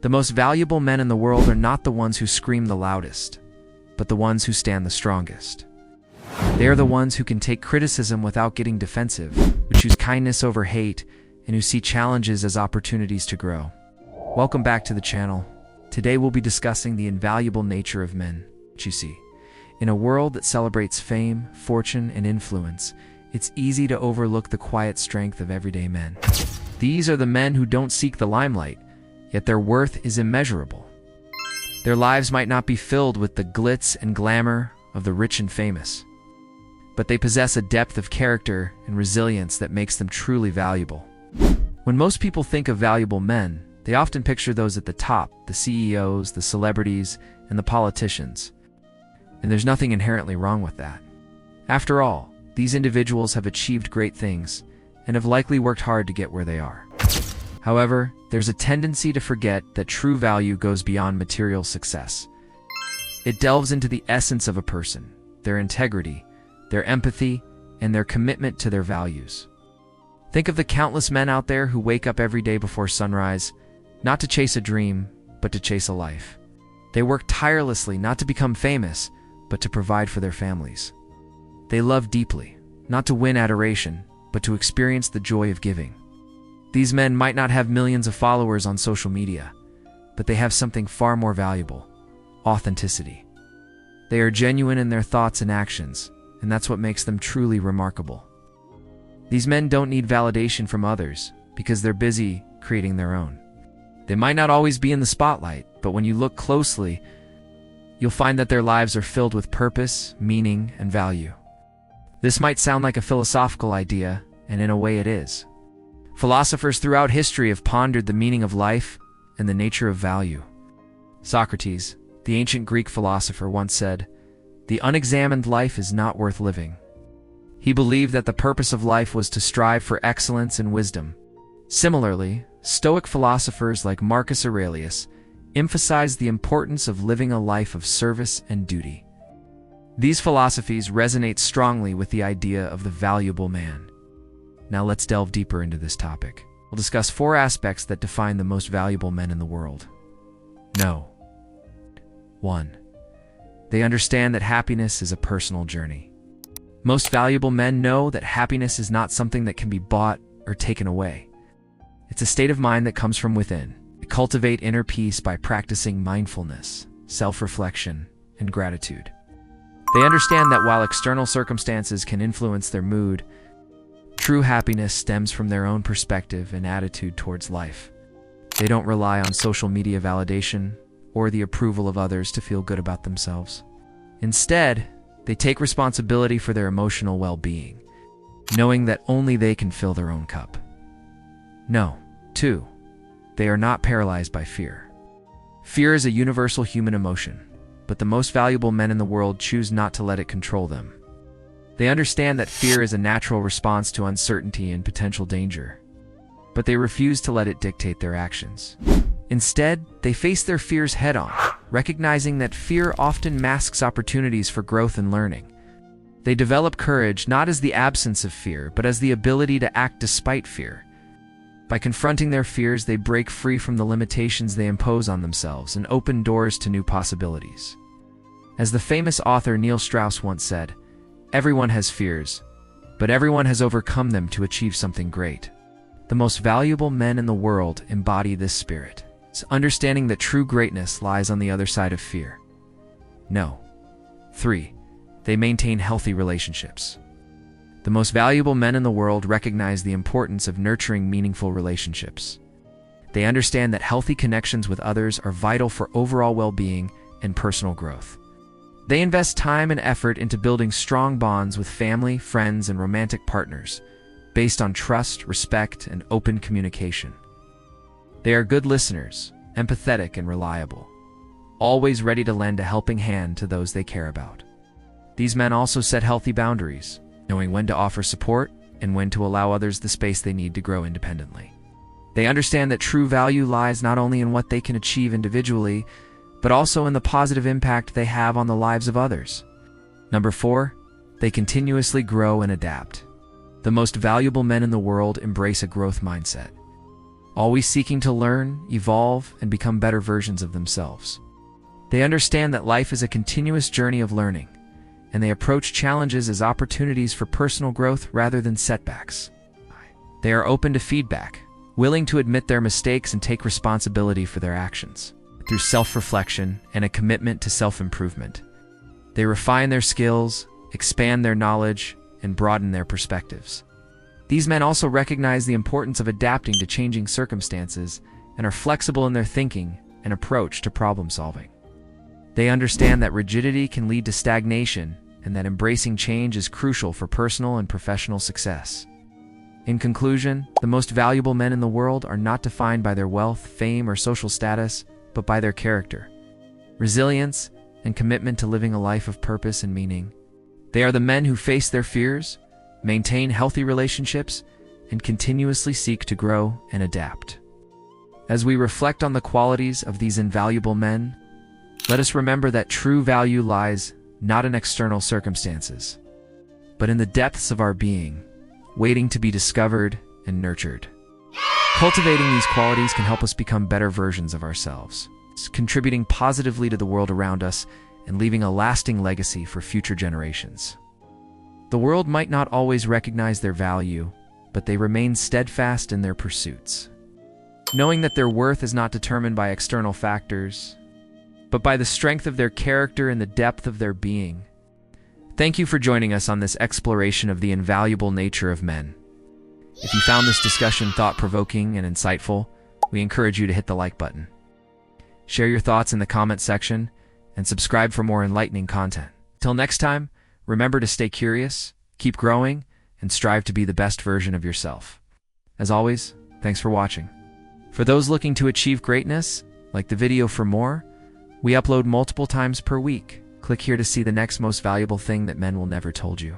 The most valuable men in the world are not the ones who scream the loudest, but the ones who stand the strongest. They are the ones who can take criticism without getting defensive, who choose kindness over hate, and who see challenges as opportunities to grow. Welcome back to the channel. Today we'll be discussing the invaluable nature of men. You see, in a world that celebrates fame, fortune, and influence, it's easy to overlook the quiet strength of everyday men. These are the men who don't seek the limelight, yet their worth is immeasurable. Their lives might not be filled with the glitz and glamour of the rich and famous, but they possess a depth of character and resilience that makes them truly valuable. When most people think of valuable men, they often picture those at the top, the CEOs, the celebrities, and the politicians. And there's nothing inherently wrong with that. After all, these individuals have achieved great things and have likely worked hard to get where they are. However, there's a tendency to forget that true value goes beyond material success. It delves into the essence of a person, their integrity, their empathy, and their commitment to their values. Think of the countless men out there who wake up every day before sunrise, not to chase a dream, but to chase a life. They work tirelessly not to become famous, but to provide for their families. They love deeply, not to win adoration, but to experience the joy of giving. These men might not have millions of followers on social media, but they have something far more valuable: authenticity. They are genuine in their thoughts and actions, and that's what makes them truly remarkable. These men don't need validation from others because they're busy creating their own. They might not always be in the spotlight, but when you look closely, you'll find that their lives are filled with purpose, meaning, and value. This might sound like a philosophical idea, and in a way it is. Philosophers throughout history have pondered the meaning of life and the nature of value. Socrates, the ancient Greek philosopher, once said, "The unexamined life is not worth living." He believed that the purpose of life was to strive for excellence and wisdom. Similarly, Stoic philosophers like Marcus Aurelius emphasized the importance of living a life of service and duty. These philosophies resonate strongly with the idea of the valuable man. Now let's delve deeper into this topic. We'll discuss 4 aspects that define the most valuable men in the world. No. 1. They understand that happiness is a personal journey. Most valuable men know that happiness is not something that can be bought or taken away. It's a state of mind that comes from within. They cultivate inner peace by practicing mindfulness, self-reflection, and gratitude. They understand that while external circumstances can influence their mood, true happiness stems from their own perspective and attitude towards life. They don't rely on social media validation or the approval of others to feel good about themselves. Instead, they take responsibility for their emotional well-being, knowing that only they can fill their own cup. No. 2. They are not paralyzed by fear. Fear is a universal human emotion, but the most valuable men in the world choose not to let it control them. They understand that fear is a natural response to uncertainty and potential danger, but they refuse to let it dictate their actions. Instead, they face their fears head-on, recognizing that fear often masks opportunities for growth and learning. They develop courage not as the absence of fear, but as the ability to act despite fear. By confronting their fears, they break free from the limitations they impose on themselves and open doors to new possibilities. As the famous author Neil Strauss once said, "Everyone has fears, but everyone has overcome them to achieve something great." The most valuable men in the world embody this spirit. It's understanding that true greatness lies on the other side of fear. No. 3. They maintain healthy relationships. The most valuable men in the world recognize the importance of nurturing meaningful relationships. They understand that healthy connections with others are vital for overall well-being and personal growth. They invest time and effort into building strong bonds with family, friends, and romantic partners, based on trust, respect, and open communication. They are good listeners, empathetic and reliable, always ready to lend a helping hand to those they care about. These men also set healthy boundaries, knowing when to offer support and when to allow others the space they need to grow independently. They understand that true value lies not only in what they can achieve individually, but also in the positive impact they have on the lives of others. Number 4, they continuously grow and adapt. The most valuable men in the world embrace a growth mindset. always seeking to learn, evolve, and become better versions of themselves. They understand that life is a continuous journey of learning, and they approach challenges as opportunities for personal growth rather than setbacks. They are open to feedback, willing to admit their mistakes and take responsibility for their actions. Through self-reflection and a commitment to self-improvement, they refine their skills, expand their knowledge, and broaden their perspectives. These men also recognize the importance of adapting to changing circumstances and are flexible in their thinking and approach to problem-solving. They understand that rigidity can lead to stagnation and that embracing change is crucial for personal and professional success. In conclusion, the most valuable men in the world are not defined by their wealth, fame, or social status, but by their character, resilience, and commitment to living a life of purpose and meaning. They are the men who face their fears, maintain healthy relationships, and continuously seek to grow and adapt. As we reflect on the qualities of these invaluable men, let us remember that true value lies not in external circumstances, but in the depths of our being, waiting to be discovered and nurtured. Cultivating these qualities can help us become better versions of ourselves, contributing positively to the world around us and leaving a lasting legacy for future generations. The world might not always recognize their value, but they remain steadfast in their pursuits, knowing that their worth is not determined by external factors, but by the strength of their character and the depth of their being. Thank you for joining us on this exploration of the invaluable nature of men. If you found this discussion thought-provoking and insightful, we encourage you to hit the like button. Share your thoughts in the comment section and subscribe for more enlightening content. Till next time, remember to stay curious, keep growing, and strive to be the best version of yourself. As always, thanks for watching. For those looking to achieve greatness, like the video for more, we upload multiple times per week. Click here to see the next most valuable thing that men will never told you.